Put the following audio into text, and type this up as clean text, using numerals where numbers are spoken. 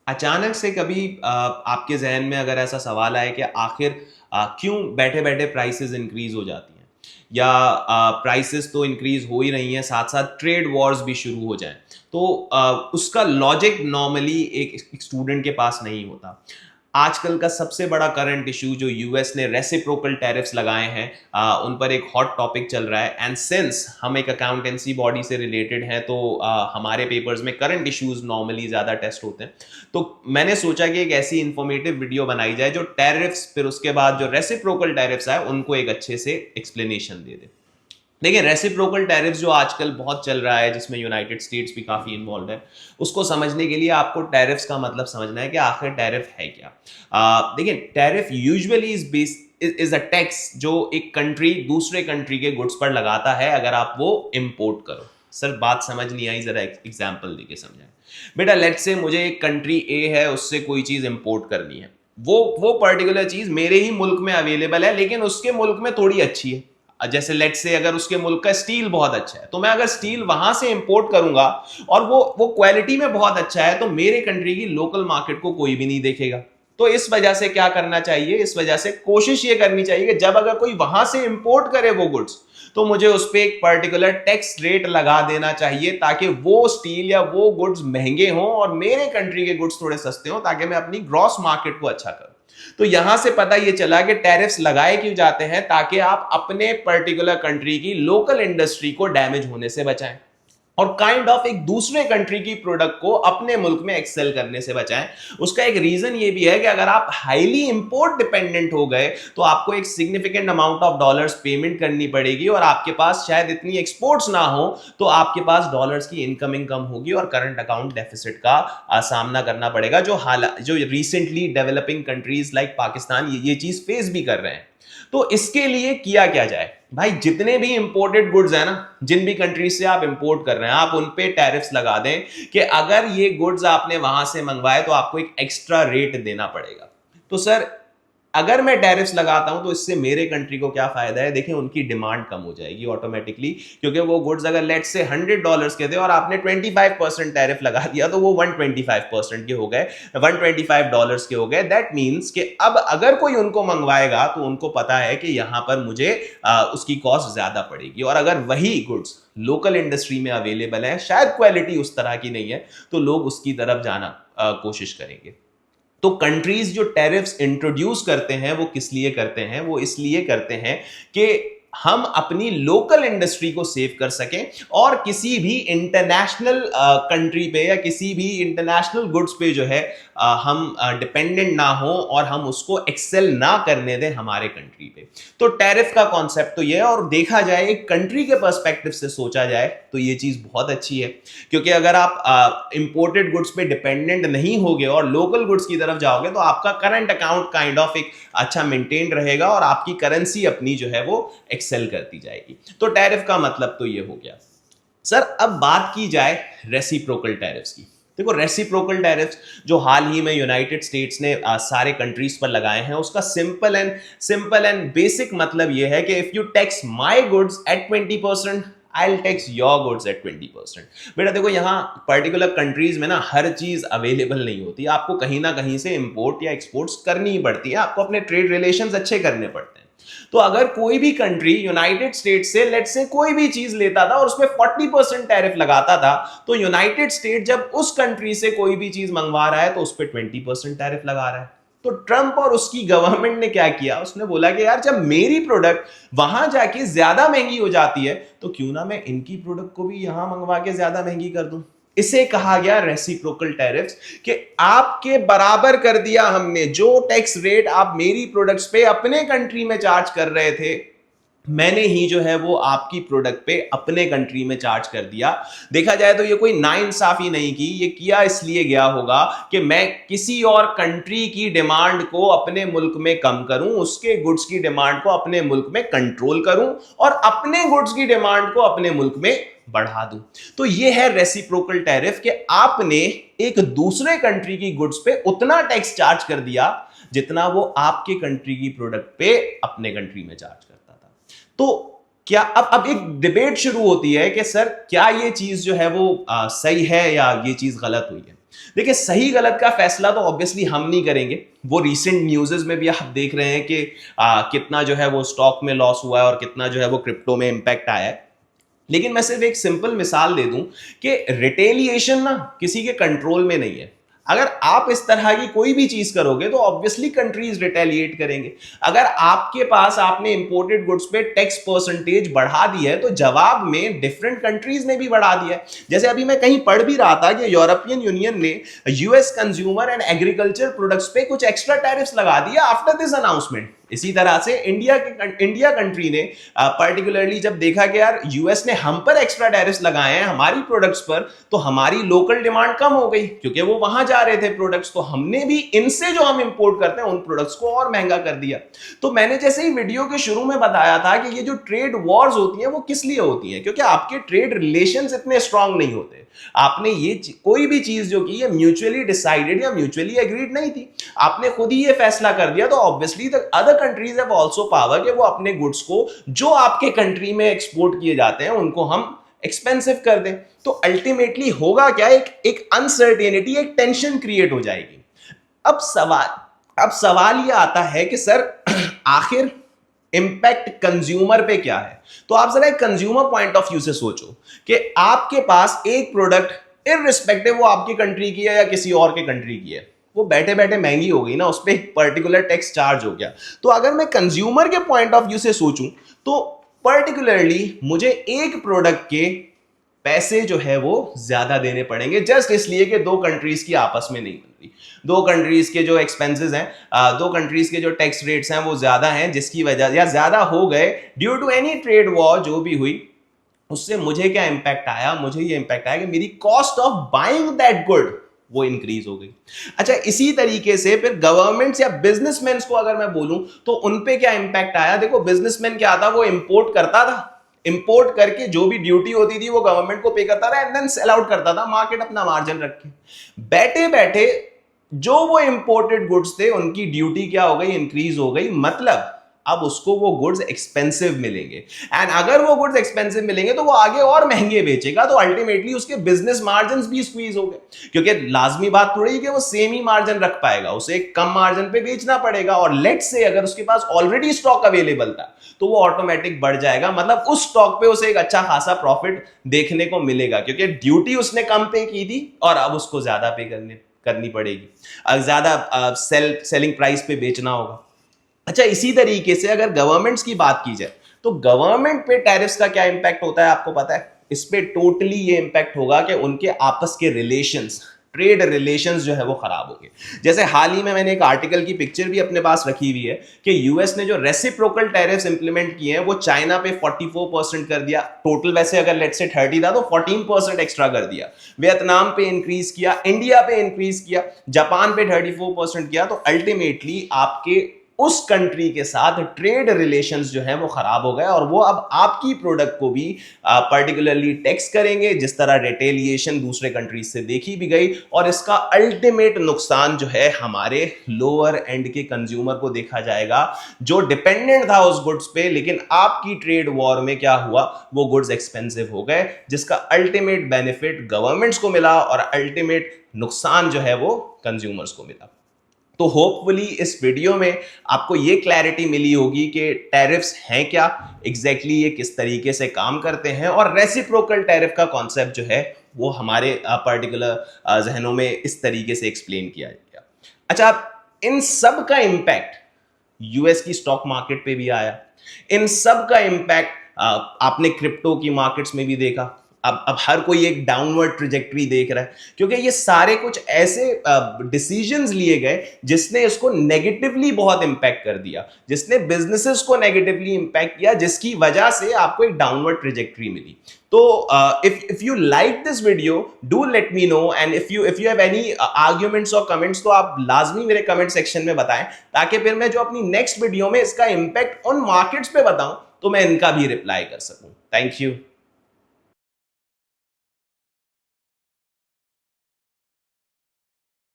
अचानक से कभी आपके जहन में अगर ऐसा सवाल आए कि आखिर क्यों बैठे बैठे प्राइसेस इंक्रीज हो जाती हैं, या प्राइसेस तो इंक्रीज हो ही रही हैं, साथ साथ ट्रेड वॉर्स भी शुरू हो जाएं, तो उसका लॉजिक नॉर्मली एक स्टूडेंट के पास नहीं होता। आजकल का सबसे बड़ा करंट इशू जो यूएस ने रेसिप्रोकल टैरिफ्स लगाए हैं, उन पर एक हॉट टॉपिक चल रहा है। एंड सिंस हम एक अकाउंटेंसी बॉडी से रिलेटेड हैं, तो हमारे पेपर्स में करंट इश्यूज नॉर्मली ज़्यादा टेस्ट होते हैं। तो मैंने सोचा कि एक ऐसी इंफॉर्मेटिव वीडियो बनाई जाए जो टैरिफ्स, फिर उसके बाद जो रेसिप्रोकल टैरिफ्स आए उनको एक अच्छे से एक्सप्लेनेशन दे दे। देखिए, रेसिप्रोकल टैरिफ्स जो आजकल बहुत चल रहा है, जिसमें यूनाइटेड स्टेट्स भी काफ़ी इन्वॉल्व है, उसको समझने के लिए आपको टैरिफ्स का मतलब समझना है कि आखिर टैरिफ है क्या। देखिए, tariff usually is a tax जो एक कंट्री दूसरे कंट्री के गुड्स पर लगाता है अगर आप वो इंपोर्ट करो। सर, बात समझ नहीं आई, जरा एग्जांपल देके समझाएं। बेटा, लेट्स से मुझे एक कंट्री ए है, उससे कोई चीज़ इंपोर्ट करनी है। वो पर्टिकुलर चीज़ मेरे ही मुल्क में अवेलेबल है, लेकिन उसके मुल्क में थोड़ी अच्छी है। जैसे लेट से अगर उसके मुल्क का स्टील बहुत अच्छा है, तो मैं अगर स्टील वहां से इंपोर्ट करूंगा और वो क्वालिटी में बहुत अच्छा है, तो मेरे कंट्री की लोकल मार्केट को कोई भी नहीं देखेगा। तो इस वजह से क्या करना चाहिए, इस वजह से कोशिश ये करनी चाहिए कि जब अगर कोई वहां से इंपोर्ट करे वो गुड्स, तो मुझे उस पर एक पर्टिकुलर टैक्स रेट लगा देना चाहिए, ताकि वो स्टील या वो गुड्स महंगे हों और मेरे कंट्री के गुड्स थोड़े सस्ते हों, ताकि मैं अपनी ग्रॉस मार्केट को अच्छा करूं। तो यहां से पता ये चला कि टैरिफ्स लगाए क्यों जाते हैं, ताकि आप अपने पर्टिकुलर कंट्री की लोकल इंडस्ट्री को डैमेज होने से बचाएं और काइंड ऑफ एक दूसरे कंट्री की प्रोडक्ट को अपने मुल्क में एक्सेल करने से बचाएं। उसका एक रीजन ये भी है कि अगर आप हाईली इंपोर्ट डिपेंडेंट हो गए, तो आपको एक significant amount of dollars payment करनी पड़ेगी, और आपके पास शायद इतनी एक्सपोर्ट्स ना हो, तो आपके पास डॉलर्स की इनकमिंग कम होगी और करंट अकाउंट डेफिसिट का सामना करना पड़ेगा, जो recently developing countries like Pakistan ये चीज फेस भी कर रहे हैं। तो इसके लिए किया क्या जाए भाई, जितने भी इंपोर्टेड गुड्स हैं ना, जिन भी कंट्रीज से आप इंपोर्ट कर रहे हैं, आप उन पे टैरिफ्स लगा दें कि अगर ये गुड्स आपने वहां से मंगवाए तो आपको एक एक्स्ट्रा रेट देना पड़ेगा। तो सर, अगर मैं टैरिफ्स लगाता हूं तो इससे मेरे कंट्री को क्या फायदा है? देखिए, उनकी डिमांड कम हो जाएगी ऑटोमेटिकली, क्योंकि वो गुड्स अगर लेट से $100 के थे और आपने 25% टैरिफ लगा दिया, तो वो 125% के हो गए, $125 के हो गए। दैट मीन्स कि अब अगर कोई उनको मंगवाएगा तो उनको पता है कि यहां पर मुझे उसकी कॉस्ट ज्यादा पड़ेगी, और अगर वही गुड्स लोकल इंडस्ट्री में अवेलेबल है, शायद क्वालिटी उस तरह की नहीं है, तो लोग उसकी तरफ जाना कोशिश करेंगे। तो कंट्रीज जो टैरिफ्स इंट्रोड्यूस करते हैं वो किस लिए करते हैं? वो इसलिए करते हैं कि हम अपनी लोकल इंडस्ट्री को सेव कर सकें और किसी भी इंटरनेशनल कंट्री पे या किसी भी इंटरनेशनल गुड्स पे जो है हम डिपेंडेंट ना हो और हम उसको एक्सेल ना करने दें हमारे कंट्री पे। तो टैरिफ का कॉन्सेप्ट तो ये है, और देखा जाए एक कंट्री के पर्सपेक्टिव से सोचा जाए तो ये चीज बहुत अच्छी है, क्योंकि अगर आप इंपोर्टेड गुड्स पे डिपेंडेंट नहीं होगे और लोकल गुड्स की तरफ जाओगे, तो आपका करंट अकाउंट काइंड ऑफ एक अच्छा मेंटेन रहेगा और आपकी करेंसी अपनी जो है वो एक्सेल करती जाएगी। तो टैरिफ का मतलब तो ये हो गया। सर, अब बात की जाए रेसिप्रोकल टैरिफ्स की। देखो, रेसिप्रोकल टैरिफ्स जो हाल ही में यूनाइटेड स्टेट्स ने सारे कंट्रीज पर लगाए हैं, उसका सिंपल एंड बेसिक मतलब यह है कि if you tax my goods at 20%, I tax your goods at 20%। बेटा देखो, यहाँ पर्टिकुलर कंट्रीज में ना हर चीज अवेलेबल नहीं होती, आपको कहीं ना कहीं से इंपोर्ट या एक्सपोर्ट्स करनी ही पड़ती है, आपको अपने ट्रेड रिलेशंस अच्छे करने पड़ते हैं। तो अगर कोई भी कंट्री यूनाइटेड स्टेट से लेट से कोई भी चीज लेता था और उसमें 40% टैरिफ लगाता था, तो यूनाइटेड स्टेट जब उस कंट्री से कोई भी चीज मंगवा रहा है तो उस पर 20% टैरिफ लगा रहा है। तो ट्रंप और उसकी गवर्नमेंट ने क्या किया, उसने बोला कि यार, जब मेरी प्रोडक्ट वहां जाके ज्यादा महंगी हो जाती है, तो क्यों ना मैं इनकी प्रोडक्ट को भी यहां मंगवा के ज्यादा महंगी कर दूं। इसे कहा गया रेसिप्रोकल टैरिफ्स, कि आपके बराबर कर दिया हमने, जो टैक्स रेट आप मेरी प्रोडक्ट्स पे अपने कंट्री में चार्ज कर रहे थे, मैंने ही जो है वो आपकी प्रोडक्ट पे अपने कंट्री में चार्ज कर दिया। देखा जाए तो ये कोई नाइंसाफी नहीं की, ये किया इसलिए गया होगा कि मैं किसी और कंट्री की डिमांड को अपने मुल्क में कम करूं, उसके गुड्स की डिमांड को अपने मुल्क में कंट्रोल करूं और अपने गुड्स की डिमांड को अपने मुल्क में बढ़ा दूं। तो ये है रेसिप्रोकल टैरिफ, कि आपने एक दूसरे कंट्री की गुड्स पे उतना टैक्स चार्ज कर दिया जितना वो आपके कंट्री की प्रोडक्ट पे अपने कंट्री में चार्ज करता था। तो क्या अब एक डिबेट शुरू होती है कि सर, क्या ये चीज जो है वो सही है या ये चीज गलत हुई है। देखिए, सही गलत का फैसला तो ऑब्वियसली हम नहीं करेंगे। वो रीसेंट न्यूज़ेस में भी आप देख रहे हैं कि कितना जो है वो स्टॉक में लॉस हुआ है और कितना जो है वो क्रिप्टो में इंपैक्ट आया है। लेकिन मैं सिर्फ एक सिंपल मिसाल दे दूं कि रिटेलिएशन ना किसी के कंट्रोल में नहीं है। अगर आप इस तरह की कोई भी चीज करोगे तो ऑब्वियसली कंट्रीज रिटेलिएट करेंगे। अगर आपके पास आपने इंपोर्टेड गुड्स पे टैक्स परसेंटेज बढ़ा दी है तो जवाब में डिफरेंट कंट्रीज ने भी बढ़ा दिया है। जैसे अभी मैं कहीं पढ़ भी रहा था कि यूरोपियन यूनियन ने US consumer and agriculture products पे कुछ एक्स्ट्रा टैरिफ्स लगा दिया आफ्टर दिस अनाउंसमेंट। इसी तरह से इंडिया कंट्री ने पर्टिकुलरली जब देखा कि यार यूएस ने हम पर एक्स्ट्रा टैरिफ्स लगाए हैं हमारी प्रोडक्ट्स पर, तो हमारी लोकल डिमांड कम हो गई क्योंकि वो वहां जा रहे थे प्रोडक्ट्स, तो हमने भी इनसे जो हम इंपोर्ट करते हैं उन प्रोडक्ट्स को और महंगा कर दिया। तो मैंने जैसे ही वीडियो के शुरू में बताया था कि ये जो ट्रेड वॉर्स होती हैं वो किस लिए होती हैं, क्योंकि आपके ट्रेड रिलेशंस इतने स्ट्रांग नहीं होते। आपने ये कोई भी चीज जो की है म्यूचुअली डिसाइडेड या म्यूचुअली एग्रीड नहीं थी, आपने खुद ही ये फैसला कर दिया, तो obviously the other countries have also power कि वो अपने गुड्स को जो आपके कंट्री में एक्सपोर्ट किए जाते हैं उनको हम एक्सपेंसिव कर दें। तो अल्टीमेटली होगा क्या, एक अनसर्टेनिटी, एक टेंशन क्रिएट हो जाएगी। अब सवाल ये आता है कि सर आखिर इंपैक्ट कंज्यूमर पे क्या है। तो आप जरा एक कंज्यूमर पॉइंट ऑफ व्यू से सोचो कि आपके पास एक प्रोडक्ट इररिस्पेक्टिव वो आपकी कंट्री की है या किसी और के कंट्री की है, वो बैठे बैठे महंगी हो गई ना, उस पर एक पर्टिकुलर टैक्स चार्ज हो गया। तो अगर मैं कंज्यूमर के पॉइंट ऑफ व्यू से सोचूं तो पर्टिकुलरली मुझे एक प्रोडक्ट के पैसे जो है वो ज्यादा देने पड़ेंगे जस्ट इसलिए कि दो कंट्रीज की आपस में नहीं बन रही, दो कंट्रीज के जो एक्सपेंसेस हैं, दो कंट्रीज के जो टैक्स रेट्स हैं वो ज्यादा हैं, जिसकी वजह या ज्यादा हो गए due to any trade war जो भी हुई, उससे मुझे क्या इंपैक्ट आया, मुझे ये इंपैक्ट आया कि मेरी cost of buying that good वो इंक्रीज हो गई। अच्छा, इसी तरीके से फिर गवर्नमेंट्स या बिजनेसमैन को अगर मैं बोलूं तो उन पे क्या इंपैक्ट आया। देखो, बिजनेसमैन क्या था, वो इंपोर्ट करता था, इंपोर्ट करके जो भी ड्यूटी होती थी वो गवर्नमेंट को पे करता था एंड देन सेल आउट करता था मार्केट अपना मार्जिन रख के। बैठे बैठे जो वो इंपोर्टेड गुड्स थे उनकी ड्यूटी क्या हो गई, इंक्रीज हो गई, मतलब अब उसको वो गुड्स एक्सपेंसिव मिलेंगे एंड अगर वो गुड्स एक्सपेंसिव मिलेंगे तो वो आगे और महंगे बेचेगा, तो अल्टीमेटली उसके बिजनेस मार्जिन भी स्क्वीज हो गए, क्योंकि लाजमी बात थोड़ी है कि वो सेम ही मार्जिन रख पाएगा, उसे एक कम मार्जिन पे बेचना पड़ेगा। और लेट्स से अगर उसके पास ऑलरेडी स्टॉक अवेलेबल था तो वो ऑटोमेटिक बढ़ जाएगा, मतलब उस स्टॉक पे उसे एक अच्छा खासा प्रॉफिट देखने को मिलेगा, क्योंकि ड्यूटी उसने कम पे की थी और अब उसको ज्यादा पे करनी पड़ेगी, ज्यादा सेलिंग प्राइस पे बेचना होगा। अच्छा, इसी तरीके से अगर गवर्नमेंट्स की बात की जाए तो गवर्नमेंट पे टैरिफ्स का क्या इंपैक्ट होता है आपको पता है। इस पे टोटली ये इंपैक्ट होगा कि उनके आपस के रिलेशंस, ट्रेड रिलेशंस जो है वो खराब होंगे। जैसे हाल ही में मैंने एक आर्टिकल की पिक्चर भी अपने पास रखी हुई है कि यूएस ने जो रेसिप्रोकल टैरिफ्स इंप्लीमेंट किए हैं वो चाइना पे 44% कर दिया, टोटल वैसे अगर लेट्स से 30 था तो 14% एक्स्ट्रा कर दिया, वियतनाम पे इंक्रीज किया, इंडिया पे इंक्रीज किया, जापान पे 34% किया। तो अल्टीमेटली आपके उस कंट्री के साथ ट्रेड रिलेशंस जो है वो खराब हो गए और वो अब आपकी प्रोडक्ट को भी पर्टिकुलरली टैक्स करेंगे, जिस तरह रिटेलिएशन दूसरे कंट्रीज से देखी भी गई। और इसका अल्टीमेट नुकसान जो है हमारे लोअर एंड के कंज्यूमर को देखा जाएगा, जो डिपेंडेंट था उस गुड्स पे, लेकिन आपकी ट्रेड वॉर में क्या हुआ, वो गुड्स एक्सपेंसिव हो गए, जिसका अल्टीमेट बेनिफिट गवर्नमेंट्स को मिला और अल्टीमेट नुकसान जो है वो कंज्यूमर्स को मिला। तो होपफुली इस वीडियो में आपको ये क्लैरिटी मिली होगी कि टैरिफ्स हैं क्या, एग्जैक्टली ये किस तरीके से काम करते हैं, और रेसिप्रोकल टैरिफ का कॉन्सेप्ट जो है वो हमारे पर्टिकुलर जहनों में इस तरीके से एक्सप्लेन किया गया। अच्छा, इन सब का इंपैक्ट यूएस की स्टॉक मार्केट पे भी आया, इन सब का इंपैक्ट आपने क्रिप्टो की मार्केट्स में भी देखा। अब हर कोई एक डाउनवर्ड ट्रेजेक्टरी देख रहा है, क्योंकि ये सारे कुछ ऐसे डिसीजंस लिए गए जिसने इसको नेगेटिवली बहुत इंपैक्ट कर दिया, जिसने बिजनेसेस को नेगेटिवली इंपैक्ट किया, जिसकी वजह से आपको एक डाउनवर्ड ट्रेजेक्टरी मिली। तो if you like this video, do let me know, and if you have any arguments or comments तो आप लाजमी मेरे कमेंट सेक्शन में बताएं, ताकि फिर मैं जो अपनी नेक्स्ट वीडियो में इसका इंपैक्ट ऑन मार्केट्स पे बताऊं तो मैं इनका भी रिप्लाई कर सकूं। Thank you.